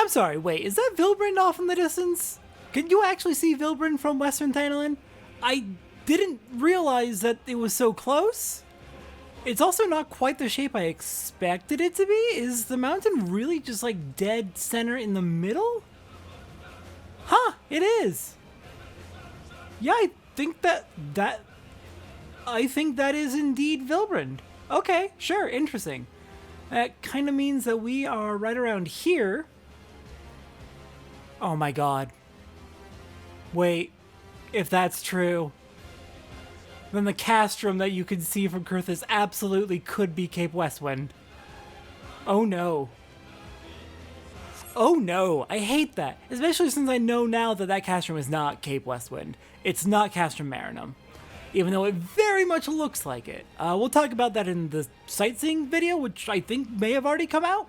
I'm sorry, wait, is that Vilbrand off in the distance? Can you actually see Vilbrand from Western Thanalan? I didn't realize that it was so close. It's also not quite the shape I expected it to be. Is the mountain really just like dead center in the middle? Huh, it is. Yeah, I think that is indeed Vilbrand. Okay, sure, interesting. That kind of means that we are right around here. Oh my god. Wait, if that's true, then the castrum that you can see from Kurthus absolutely could be Cape Westwind. Oh no. Oh no, I hate that. Especially since I know now that that castrum is not Cape Westwind. It's not Castrum Marinum. Even though it very much looks like it. We'll talk about that in the sightseeing video, which I think may have already come out.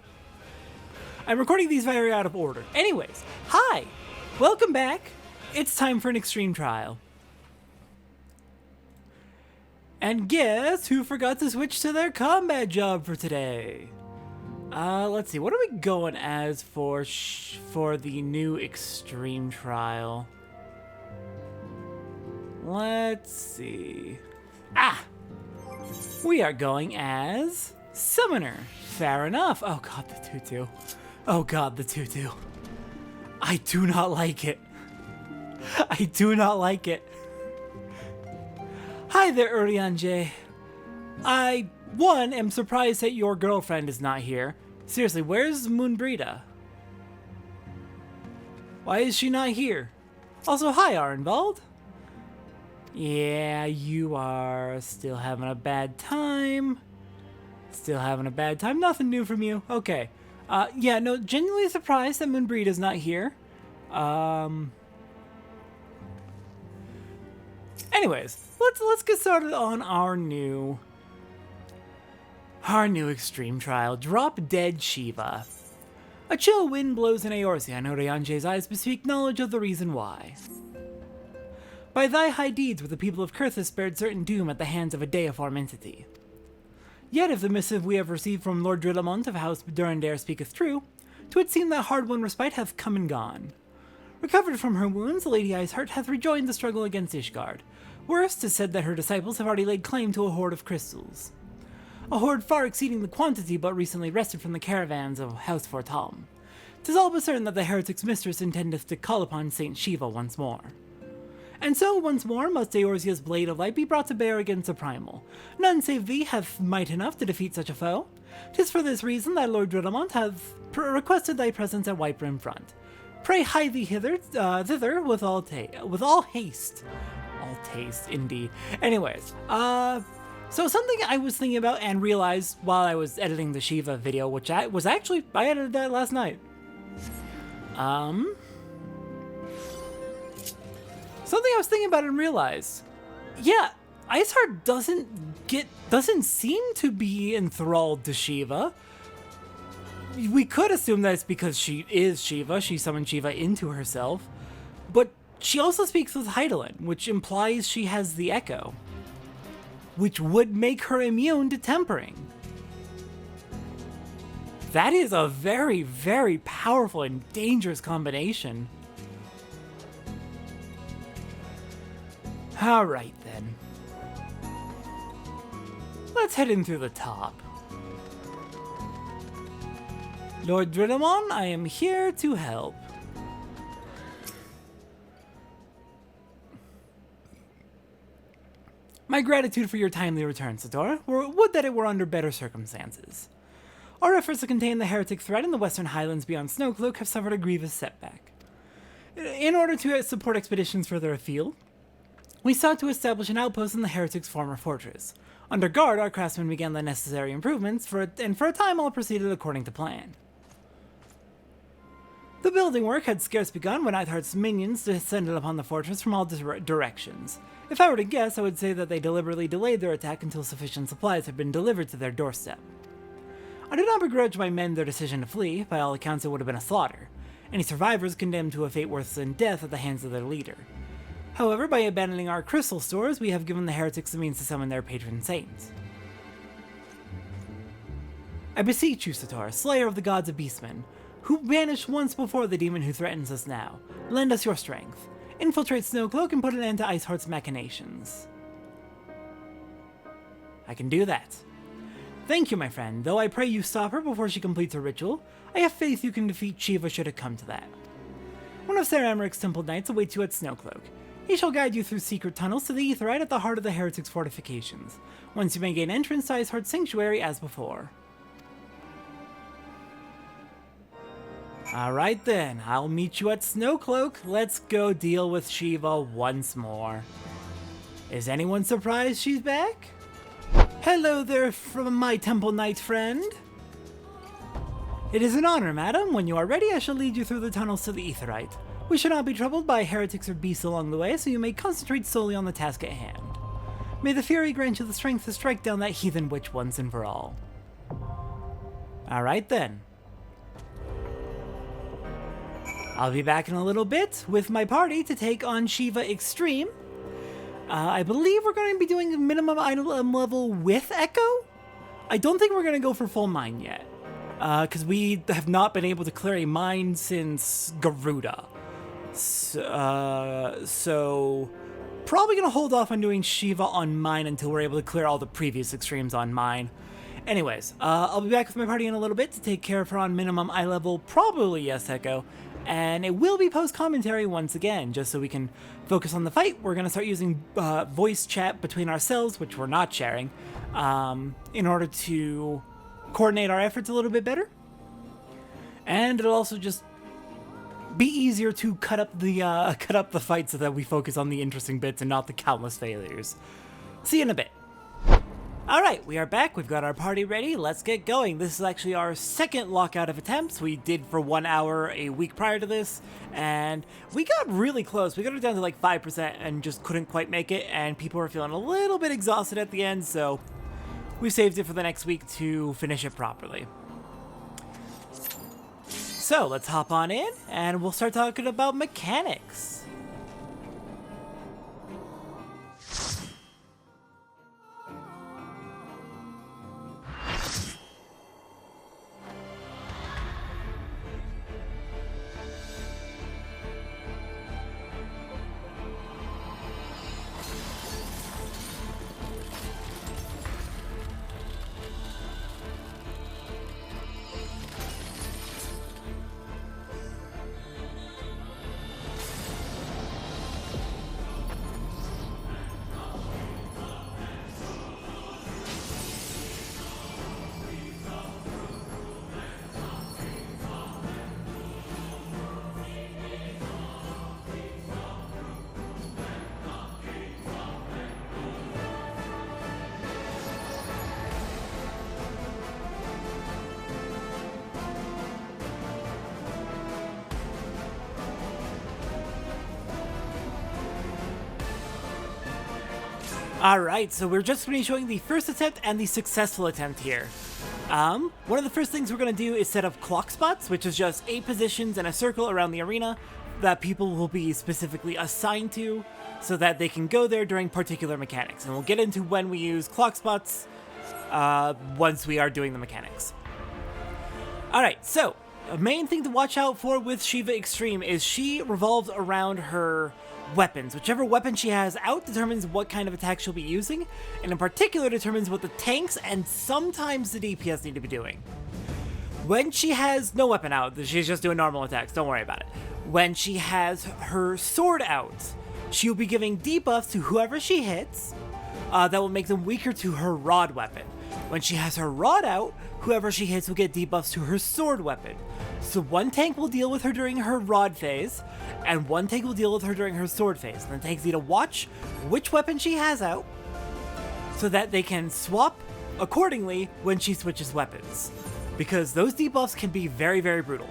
I'm recording these very out of order. Anyways, hi! Welcome back. It's time for an extreme trial. And guess who forgot to switch to their combat job for today? Let's see, what are we going as for the new extreme trial? Let's see. We are going as Summoner. Fair enough. Oh god, the tutu. Oh god, the tutu. I do not like it. I do not like it. Hi there, Urianje. I, one, am surprised that your girlfriend is not here. Seriously, where's Moonbrita? Why is she not here? Also, hi, Arnvald. Yeah, you are still having a bad time. Still having a bad time. Nothing new from you. Okay. Yeah, no, genuinely surprised that Moonbrita's not here. Anyways, let's get started on our new extreme trial. Drop Dead Shiva. A chill wind blows in Eorzea, and Urianje's eyes bespeak knowledge of the reason why. By thy high deeds were the people of Kurthus spared certain doom at the hands of a deiform entity. Yet if the missive we have received from Lord Drillamont of House Durandare speaketh true, 'twould seem that hard-won respite hath come and gone. Recovered from her wounds, Lady Iceheart hath rejoined the struggle against Ishgard. Worse, 'tis said that her disciples have already laid claim to a hoard of crystals. A hoard far exceeding the quantity but recently wrested from the caravans of House Fortalm. 'Tis all but certain that the heretic's mistress intendeth to call upon Saint Shiva once more. And so, once more, must Eorzea's blade of light be brought to bear against the primal. None save thee hath might enough to defeat such a foe. 'Tis for this reason that Lord Drillamont hath requested thy presence at Whitebrim Front. Pray hie thee thither with all haste. All taste, indeed. Anyways, so something I was thinking about and realized while I was editing the Shiva video, which I edited that last night. Something I was thinking about and realized, yeah, Iceheart doesn't seem to be enthralled to Shiva. We could assume that it's because she is Shiva, she summoned Shiva into herself, but she also speaks with Hydaelyn, which implies she has the Echo, which would make her immune to tempering. That is a very, very powerful and dangerous combination. Alright then. Let's head in through the top. Lord Drillamon, I am here to help. My gratitude for your timely return, Sator. Would that it were under better circumstances. Our efforts to contain the heretic threat in the Western Highlands beyond Snowcloak have suffered a grievous setback. In order to support expeditions further afield, we sought to establish an outpost in the heretic's former fortress. Under guard, our craftsmen began the necessary improvements, and for a time all proceeded according to plan. The building work had scarce begun when Iceheart's minions descended upon the fortress from all directions. If I were to guess, I would say that they deliberately delayed their attack until sufficient supplies had been delivered to their doorstep. I do not begrudge my men their decision to flee. By all accounts, it would have been a slaughter. Any survivors condemned to a fate worse than death at the hands of their leader. However, by abandoning our crystal stores, we have given the heretics the means to summon their patron saints. I beseech you, Sator, slayer of the gods of beastmen, who vanished once before the demon who threatens us now. Lend us your strength. Infiltrate Snowcloak and put an end to Iceheart's machinations. I can do that. Thank you, my friend. Though I pray you stop her before she completes her ritual, I have faith you can defeat Shiva should it come to that. One of Sir Amaric's temple knights awaits you at Snowcloak. He shall guide you through secret tunnels to the Aetherite at the heart of the Heretics' fortifications. Once you may gain entrance to Iceheart's sanctuary as before. Alright then, I'll meet you at Snowcloak. Let's go deal with Shiva once more. Is anyone surprised she's back? Hello there from my temple knight friend. It is an honor, madam. When you are ready, I shall lead you through the tunnels to the Aetherite. We shall not be troubled by heretics or beasts along the way, so you may concentrate solely on the task at hand. May the Fury grant you the strength to strike down that heathen witch once and for all. Alright then. I'll be back in a little bit with my party to take on Shiva Extreme. I believe we're going to be doing a minimum item level with Echo. I don't think we're going to go for full mine yet. Because we have not been able to clear a mine since Garuda. So probably going to hold off on doing Shiva on mine until we're able to clear all the previous extremes on mine. Anyways, I'll be back with my party in a little bit to take care of her on minimum eye level, probably yes Echo. And it will be post-commentary once again, just so we can focus on the fight. We're going to start using voice chat between ourselves, which we're not sharing, in order to coordinate our efforts a little bit better. And it'll also just be easier to cut up the fight so that we focus on the interesting bits and not the countless failures. See you in a bit. Alright, we are back. We've got our party ready. Let's get going. This is actually our second lockout of attempts. We did for 1 hour a week prior to this, and we got really close. We got it down to like 5% and just couldn't quite make it, and people were feeling a little bit exhausted at the end, so we saved it for the next week to finish it properly. So let's hop on in, and we'll start talking about mechanics. Alright, so we're just going to be showing the first attempt and the successful attempt here. One of the first things we're going to do is set up clock spots, which is just 8 positions in a circle around the arena that people will be specifically assigned to so that they can go there during particular mechanics. And we'll get into when we use clock spots once we are doing the mechanics. Alright, so the main thing to watch out for with Shiva Extreme is she revolves around her weapons. Whichever weapon she has out determines what kind of attack she'll be using, and in particular determines what the tanks and sometimes the DPS need to be doing. When she has no weapon out, she's just doing normal attacks, don't worry about it. When she has her sword out, she'll be giving debuffs to whoever she hits that will make them weaker to her rod weapon. When she has her rod out, whoever she hits will get debuffs to her sword weapon. So one tank will deal with her during her rod phase, and one tank will deal with her during her sword phase. And the tanks need to watch which weapon she has out, so that they can swap accordingly when she switches weapons. Because those debuffs can be very, very brutal.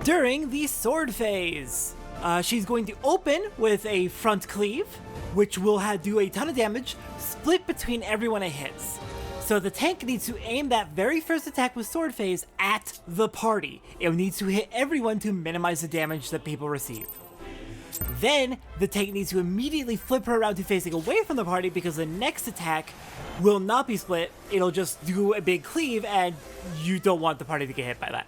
During the sword phase, she's going to open with a front cleave, which will do a ton of damage, split between everyone it hits. So the tank needs to aim that very first attack with sword phase at the party. It needs to hit everyone to minimize the damage that people receive. Then the tank needs to immediately flip her around to facing away from the party because the next attack will not be split. It'll just do a big cleave and you don't want the party to get hit by that.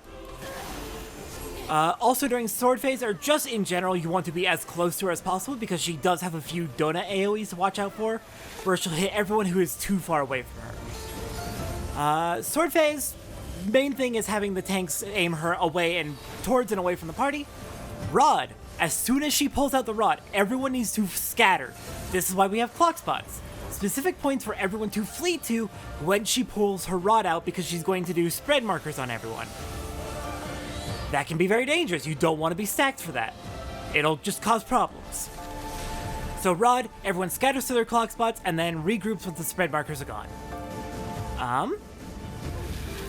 Also during sword phase, or just in general, you want to be as close to her as possible because she does have a few donut AoEs to watch out for, where she'll hit everyone who is too far away from her. Sword phase, main thing is having the tanks aim her away and towards and away from the party. Rod, as soon as she pulls out the rod, everyone needs to scatter. This is why we have clock spots. Specific points for everyone to flee to when she pulls her rod out because she's going to do spread markers on everyone. That can be very dangerous. You don't want to be stacked for that. It'll just cause problems. So Rod, everyone scatters to their clock spots and then regroups once the spread markers are gone.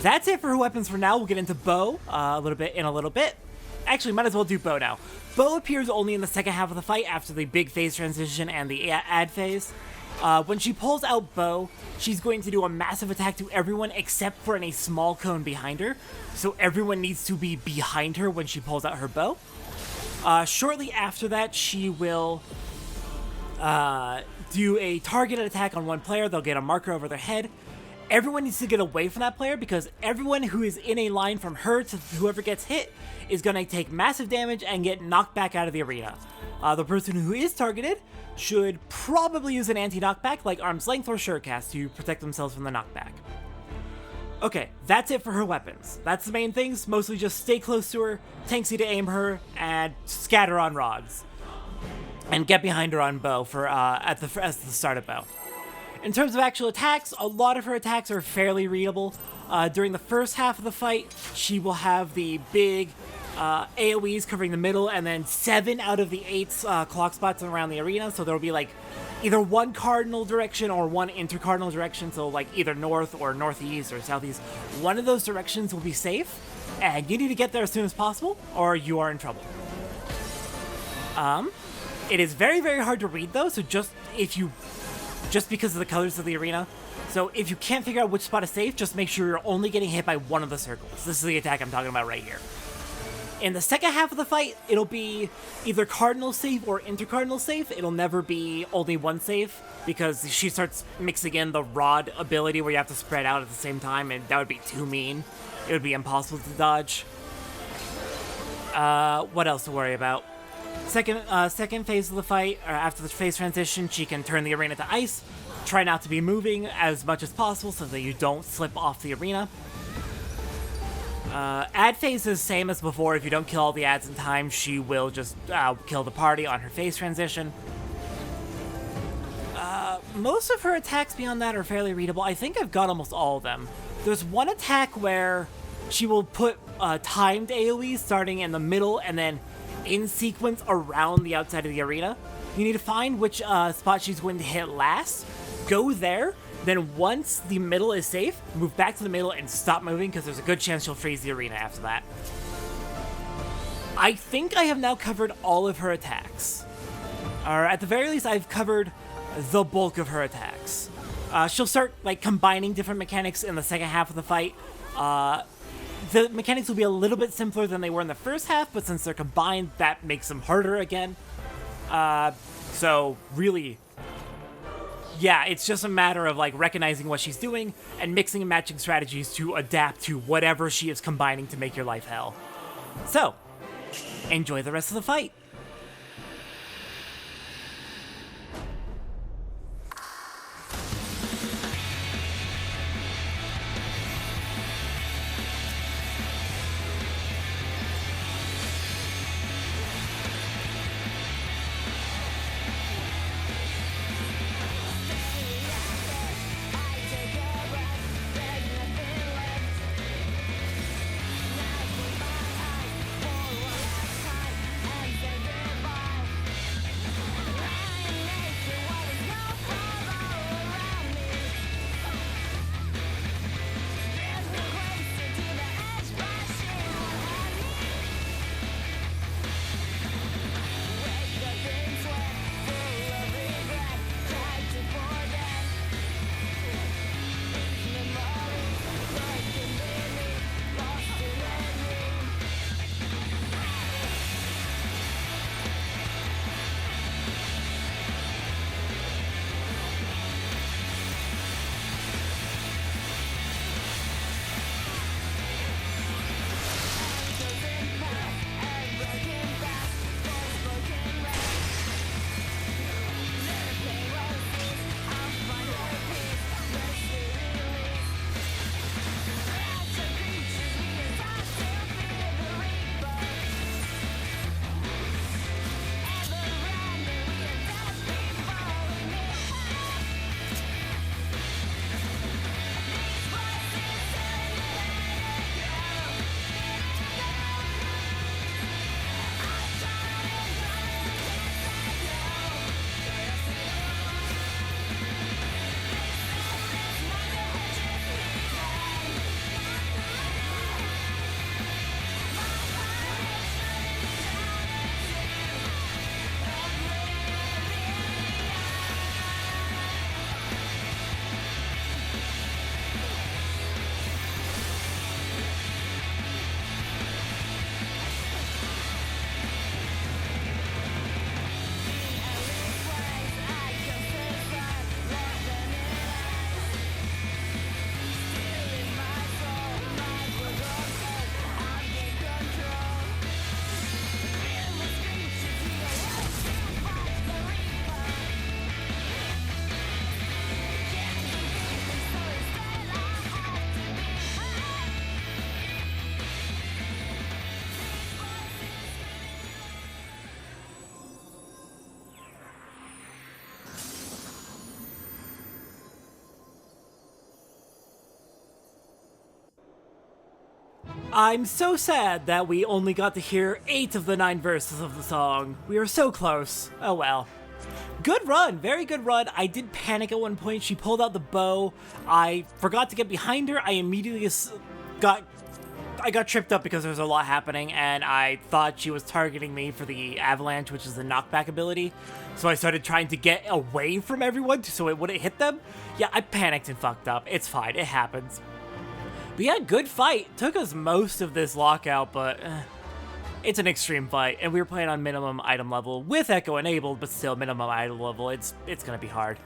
That's it for her weapons for now. We'll get into bow a little bit. Actually, might as well do bow now. Bow appears only in the second half of the fight after the big phase transition and the ad phase. When she pulls out bow, she's going to do a massive attack to everyone except for in a small cone behind her. So everyone needs to be behind her when she pulls out her bow. Shortly after that, she will do a targeted attack on one player. They'll get a marker over their head. Everyone needs to get away from that player because everyone who is in a line from her to whoever gets hit is going to take massive damage and get knocked back out of the arena. The person who is targeted should probably use an anti-knockback like Arm's Length or Surecast to protect themselves from the knockback. Okay, that's it for her weapons. That's the main things, mostly just stay close to her, tanksy to aim her, and scatter on rods. And get behind her on bow for at the start of bow. In terms of actual attacks, a lot of her attacks are fairly readable. During the first half of the fight, she will have the big AoEs covering the middle, and then 7 out of the 8 clock spots around the arena, so there'll be like either one cardinal direction or one intercardinal direction, so like either north or northeast or southeast. One of those directions will be safe, and you need to get there as soon as possible, or you are in trouble. It is very, very hard to read though, so just because of the colors of the arena. So if you can't figure out which spot is safe, just make sure you're only getting hit by one of the circles. This is the attack I'm talking about right here. In the second half of the fight, it'll be either cardinal safe or intercardinal safe. It'll never be only one safe because she starts mixing in the rod ability where you have to spread out at the same time, and that would be too mean. It would be impossible to dodge. What else to worry about? Second phase of the fight, or after the phase transition, she can turn the arena to ice. Try not to be moving as much as possible so that you don't slip off the arena. Ad phase is the same as before. If you don't kill all the ads in time, she will just kill the party on her phase transition. Most of her attacks beyond that are fairly readable. I think I've got almost all of them. There's one attack where she will put timed AoEs starting in the middle and then in sequence around the outside of the arena. You need to find which spot she's going to hit last. Go there. Then once the middle is safe, move back to the middle and stop moving because there's a good chance she'll freeze the arena after that. I think I have now covered all of her attacks. Or at the very least, I've covered the bulk of her attacks. She'll start like combining different mechanics in the second half of the fight. The mechanics will be a little bit simpler than they were in the first half, but since they're combined, that makes them harder again. So really, yeah, it's just a matter of like recognizing what she's doing and mixing and matching strategies to adapt to whatever she is combining to make your life hell. So, enjoy the rest of the fight. I'm so sad that we only got to hear 8 of the 9 verses of the song. We were so close. Oh well. Good run, very good run. I did panic at one point. She pulled out the bow. I forgot to get behind her. I immediately got tripped up because there was a lot happening, and I thought she was targeting me for the avalanche, which is the knockback ability. So I started trying to get away from everyone so it wouldn't hit them. Yeah, I panicked and fucked up. It's fine, it happens. But yeah, good fight. Took us most of this lockout, but it's an extreme fight, and we were playing on minimum item level with Echo enabled, but still minimum item level. It's gonna be hard.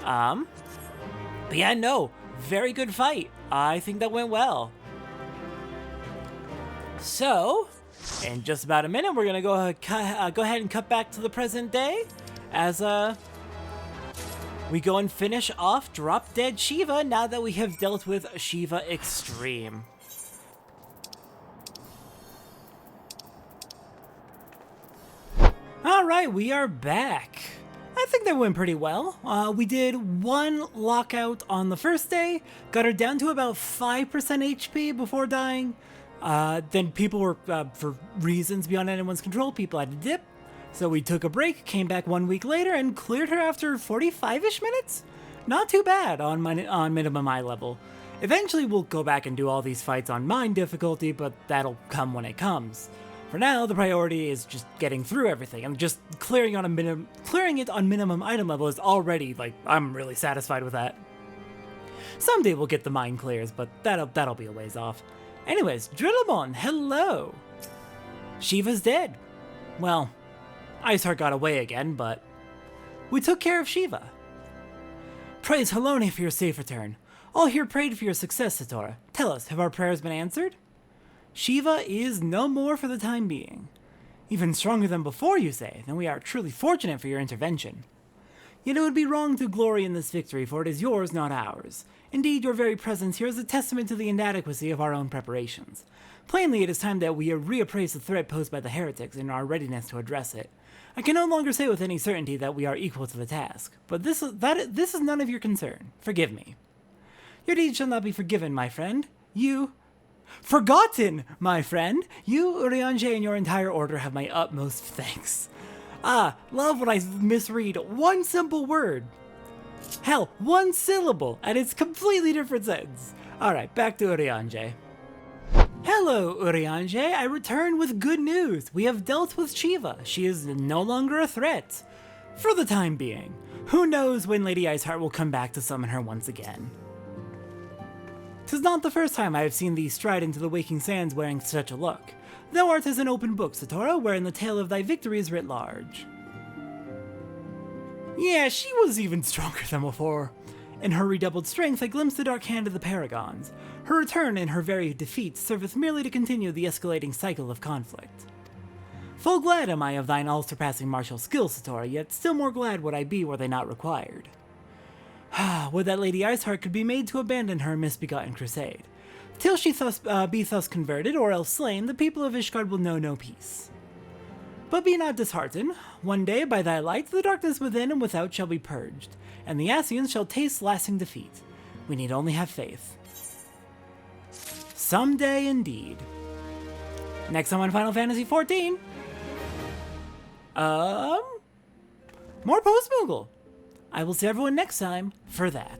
But yeah, no, very good fight. I think that went well. So, in just about a minute, we're gonna go ahead and cut back to the present day as we go and finish off Drop Dead Shiva now that we have dealt with Shiva Extreme. Alright, we are back. I think that went pretty well. We did 1 lockout on the first day, got her down to about 5% HP before dying. Then people were, for reasons beyond anyone's control, people had to dip. So we took a break, came back 1 week later, and cleared her after 45-ish minutes? Not too bad on minimum eye level. Eventually we'll go back and do all these fights on mine difficulty, but that'll come when it comes. For now, the priority is just getting through everything, and just clearing it on minimum item level is already, like, I'm really satisfied with that. Someday we'll get the mine clears, but that'll be a ways off. Anyways, Drillamon, hello! Shiva's dead. Well, Iceheart got away again, but we took care of Shiva. Praise Halone for your safe return. All here prayed for your success, Satora. Tell us, have our prayers been answered? Shiva is no more for the time being. Even stronger than before, you say? Then we are truly fortunate for your intervention. Yet it would be wrong to glory in this victory, for it is yours, not ours. Indeed, your very presence here is a testament to the inadequacy of our own preparations. Plainly, it is time that we reappraise the threat posed by the heretics and our readiness to address it. I can no longer say with any certainty that we are equal to the task, but this is none of your concern. Forgive me. Your deed shall not be forgiven, my friend. Forgotten, my friend! You, Urianger, and your entire order have my utmost thanks. Love when I misread one simple word. Hell, 1 syllable, and it's completely different sentence. Alright, back to Urianger. Hello, Urianger. I return with good news. We have dealt with Shiva. She is no longer a threat. For the time being. Who knows when Lady Iceheart will come back to summon her once again. 'Tis not the first time I have seen thee stride into the waking sands wearing such a look. Thou art as an open book, Satora, wherein the tale of thy victory is writ large. Yeah, she was even stronger than before. In her redoubled strength, I glimpsed the dark hand of the Paragons. Her return and her very defeat serveth merely to continue the escalating cycle of conflict. Full glad am I of thine all-surpassing martial skill, Satora, yet still more glad would I be were they not required. Would that Lady Iceheart could be made to abandon her misbegotten crusade. Till she be thus converted, or else slain, the people of Ishgard will know no peace. But be not disheartened. One day, by thy light, the darkness within and without shall be purged, and the Ascians shall taste lasting defeat. We need only have faith. Someday, indeed. Next time on Final Fantasy XIV. More Post-Moogle. I will see everyone next time for that.